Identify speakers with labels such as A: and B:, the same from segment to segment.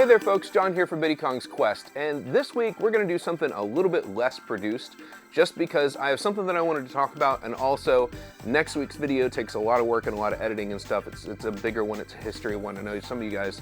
A: there folks, John here for Biddy Kong's Quest, and this week we're going to do something a little bit less produced, just because I have something that I wanted to talk about, and also next week's video takes a lot of work and a lot of editing and stuff. It's a bigger one, it's a history one. I know some of you guys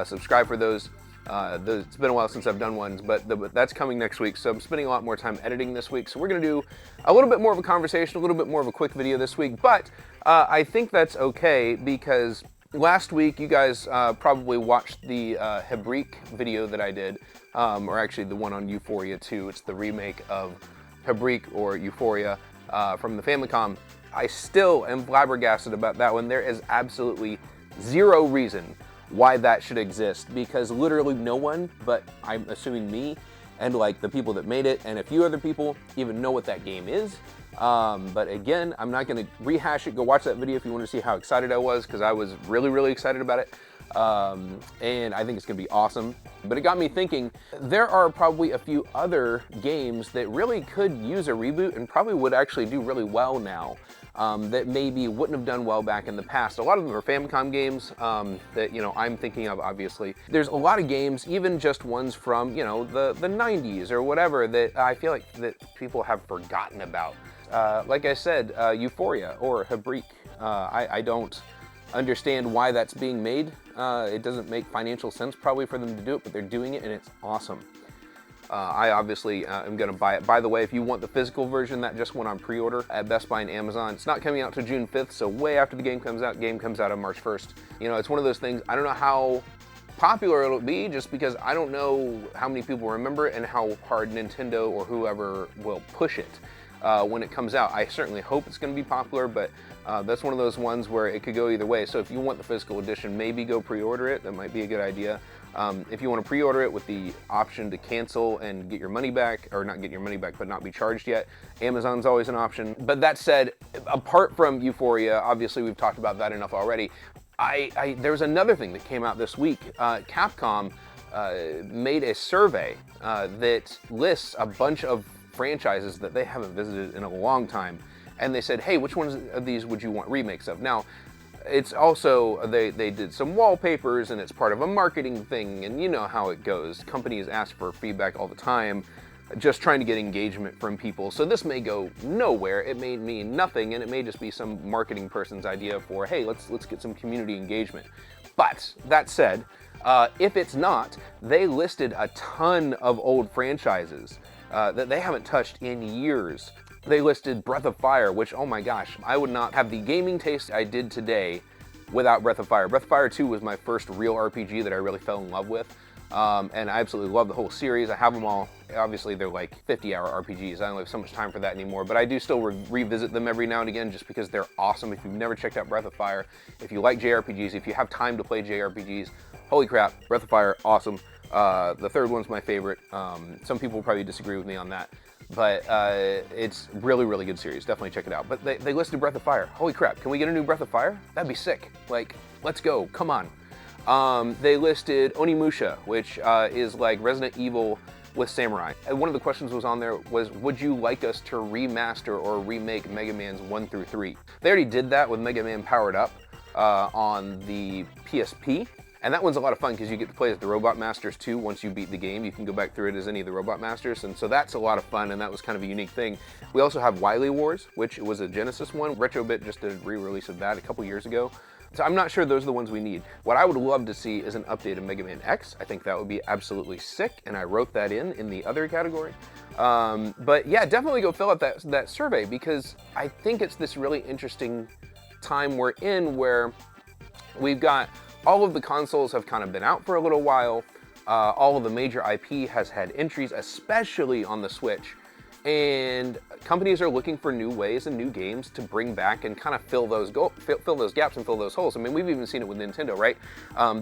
A: subscribe for those. It's been a while since I've done one, but that's coming next week, so I'm spending a lot more time editing this week, so we're going to do a little bit more of a conversation, a little bit more of a quick video this week, but I think that's okay because last week, you guys probably watched the Reboot video that I did, or actually the one on Ufouria 2. It's the remake of Reboot or Ufouria from the Famicom. I still am flabbergasted about that one. There is absolutely zero reason why that should exist, because literally no one, but I'm assuming me, and like the people that made it, and a few other people even know what that game is. But again, I'm not going to rehash it. Go watch that video if you want to see how excited I was, because I was really, really excited about it. And I think it's going to be awesome. But it got me thinking, there are probably a few other games that really could use a reboot and probably would actually do really well now, that maybe wouldn't have done well back in the past. A lot of them are Famicom games that, you know, I'm thinking of, obviously. There's a lot of games, even just ones from, you know, the 90s or whatever, that I feel like that people have forgotten about. Like I said, Ufouria or Reboot. I don't understand why that's being made. It doesn't make financial sense probably for them to do it, but they're doing it and it's awesome. I obviously am going to buy it. By the way, if you want the physical version, that just went on pre-order at Best Buy and Amazon. It's not coming out till June 5th, so way after the game comes out. Game comes out on March 1st. You know, it's one of those things, I don't know how popular it'll be, just because I don't know how many people remember it and how hard Nintendo or whoever will push it when it comes out. I certainly hope it's going to be popular, but that's one of those ones where it could go either way. So if you want the physical edition, maybe go pre-order it. That might be a good idea. If you want to pre-order it with the option to cancel and get your money back, or not get your money back, but not be charged yet, Amazon's always an option. But that said, apart from Ufouria, obviously we've talked about that enough already. There was another thing that came out this week. Capcom made a survey that lists a bunch of franchises that they haven't visited in a long time, and they said, hey, which ones of these would you want remakes of? Now, it's also, they did some wallpapers, and it's part of a marketing thing, and you know how it goes. Companies ask for feedback all the time, just trying to get engagement from people. So this may go nowhere, it may mean nothing, and it may just be some marketing person's idea for, hey, let's get some community engagement. But that said, if it's not, they listed a ton of old franchises that they haven't touched in years. They listed Breath of Fire, which, oh my gosh, I would not have the gaming taste I did today without Breath of Fire. Breath of Fire 2 was my first real RPG that I really fell in love with, and I absolutely love the whole series. I have them all. Obviously, they're like 50-hour RPGs. I don't have so much time for that anymore, but I do still revisit them every now and again just because they're awesome. If you've never checked out Breath of Fire, if you like JRPGs, if you have time to play JRPGs, holy crap, Breath of Fire, awesome. The third one's my favorite. Some people will probably disagree with me on that, but it's really, really good series. Definitely check it out. But they listed Breath of Fire. Holy crap, can we get a new Breath of Fire? That'd be sick. Like, let's go, come on. They listed Onimusha, which is like Resident Evil with samurai. And one of the questions was on there was, would you like us to remaster or remake Mega Man's 1 through 3? They already did that with Mega Man Powered Up on the PSP. And that one's a lot of fun because you get to play as the Robot Masters too. Once you beat the game, you can go back through it as any of the Robot Masters, and so that's a lot of fun, and that was kind of a unique thing. We also have Wily Wars, which was a Genesis one. Retrobit just did a re-release of that a couple years ago. So I'm not sure those are the ones we need. What I would love to see is an update of Mega Man X. I think that would be absolutely sick, and I wrote that in the other category. But yeah, definitely go fill out that survey, because I think it's this really interesting time we're in where we've got all of the consoles have kind of been out for a little while. All of the major IP has had entries, especially on the Switch. And companies are looking for new ways and new games to bring back and kind of fill those gaps and fill those holes. I mean, we've even seen it with Nintendo, right?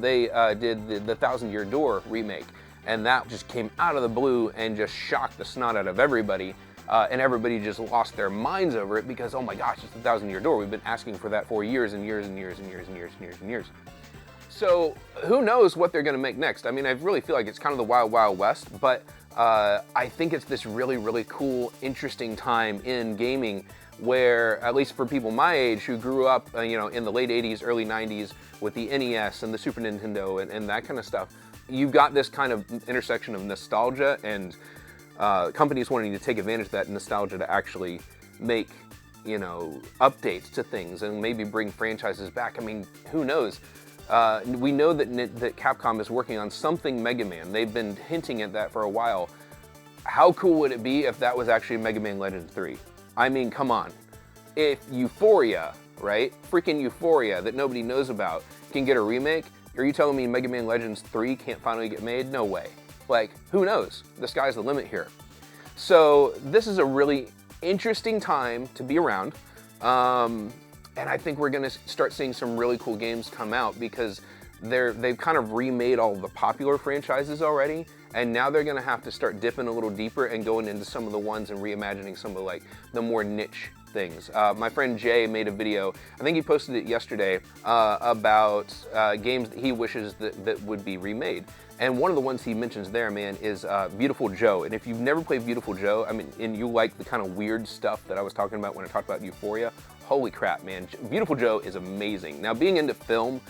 A: They did the Thousand Year Door remake, and that just came out of the blue and just shocked the snot out of everybody. And everybody just lost their minds over it because, oh my gosh, it's the Thousand Year Door. We've been asking for that for years and years and years and years and years and years and years. So who knows what they're going to make next? I mean, I really feel like it's kind of the wild, wild west, but I think it's this really, really cool, interesting time in gaming where, at least for people my age who grew up, in the late 80s, early 90s with the NES and the Super Nintendo and that kind of stuff, you've got this kind of intersection of nostalgia and companies wanting to take advantage of that nostalgia to actually make, updates to things and maybe bring franchises back. I mean, who knows? We know that Capcom is working on something Mega Man. They've been hinting at that for a while. How cool would it be if that was actually Mega Man Legends 3? I mean, come on. If Ufouria, right? Freaking Ufouria that nobody knows about can get a remake, are you telling me Mega Man Legends 3 can't finally get made? No way. Like, who knows? The sky's the limit here. So this is a really interesting time to be around. And I think we're gonna start seeing some really cool games come out because they've kind of remade all the popular franchises already, and now they're gonna have to start dipping a little deeper and going into some of the ones and reimagining some of the more niche things. My friend Jay made a video, I think he posted it yesterday, about games that he wishes that would be remade. And one of the ones he mentions there, man, is Beautiful Joe. And if you've never played Beautiful Joe, I mean, and you like the kind of weird stuff that I was talking about when I talked about Ufouria, holy crap, man. Beautiful Joe is amazing. Now, being into film,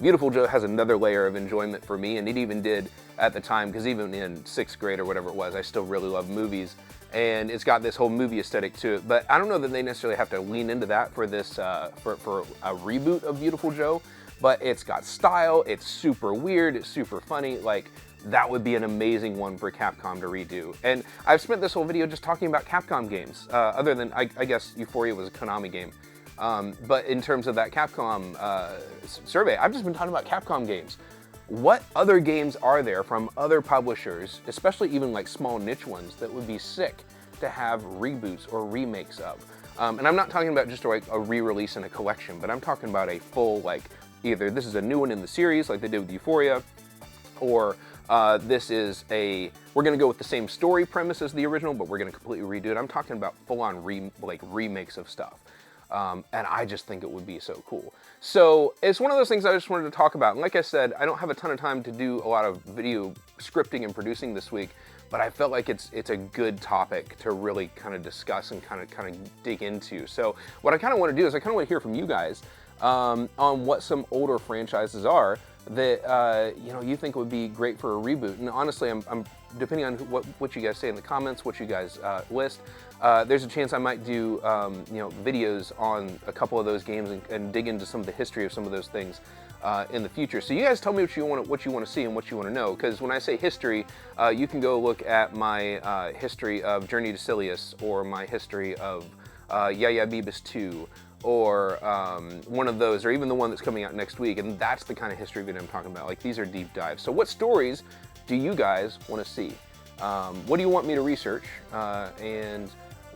A: Beautiful Joe has another layer of enjoyment for me, and it even did at the time, because even in 6th grade or whatever it was, I still really love movies. And it's got this whole movie aesthetic to it. But I don't know that they necessarily have to lean into that for this, for a reboot of Beautiful Joe. But it's got style, it's super weird, it's super funny. Like, that would be an amazing one for Capcom to redo. And I've spent this whole video just talking about Capcom games, other than, I guess, Ufouria was a Konami game. But in terms of that Capcom survey, I've just been talking about Capcom games. What other games are there from other publishers, especially even like small niche ones, that would be sick to have reboots or remakes of? And I'm not talking about just like a re-release in a collection, but I'm talking about a full, like, either this is a new one in the series like they did with Ufouria, or this is we're gonna go with the same story premise as the original, but we're gonna completely redo it. I'm talking about full-on remakes of stuff. And I just think it would be so cool. So it's one of those things I just wanted to talk about. And like I said, I don't have a ton of time to do a lot of video scripting and producing this week, but I felt like it's a good topic to really kind of discuss and kind of dig into. So what I kind of want to do is I kind of want to hear from you guys on what some older franchises are that you think would be great for a reboot. And honestly, I'm depending on what you guys say in the comments, what you guys list, there's a chance I might do videos on a couple of those games and dig into some of the history of some of those things in the future. So you guys tell me what you want to see and what you want to know. Because when I say history, you can go look at my history of Journey to Silius, or my history of Yeah Beavis 2, or one of those, or even the one that's coming out next week. And that's the kind of history video I'm talking about. Like, these are deep dives. So what stories do you guys want to see? What do you want me to research? And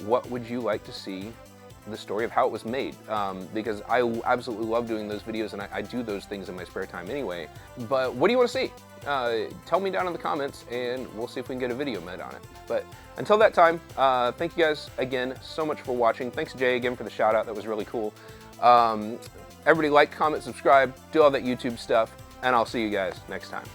A: what would you like to see the story of how it was made? Because I absolutely love doing those videos, and I do those things in my spare time anyway. But what do you want to see? Tell me down in the comments, and we'll see if we can get a video made on it. But until that time, thank you guys again so much for watching. Thanks, Jay, again for the shout out. That was really cool. Everybody like, comment, subscribe, do all that YouTube stuff, and I'll see you guys next time.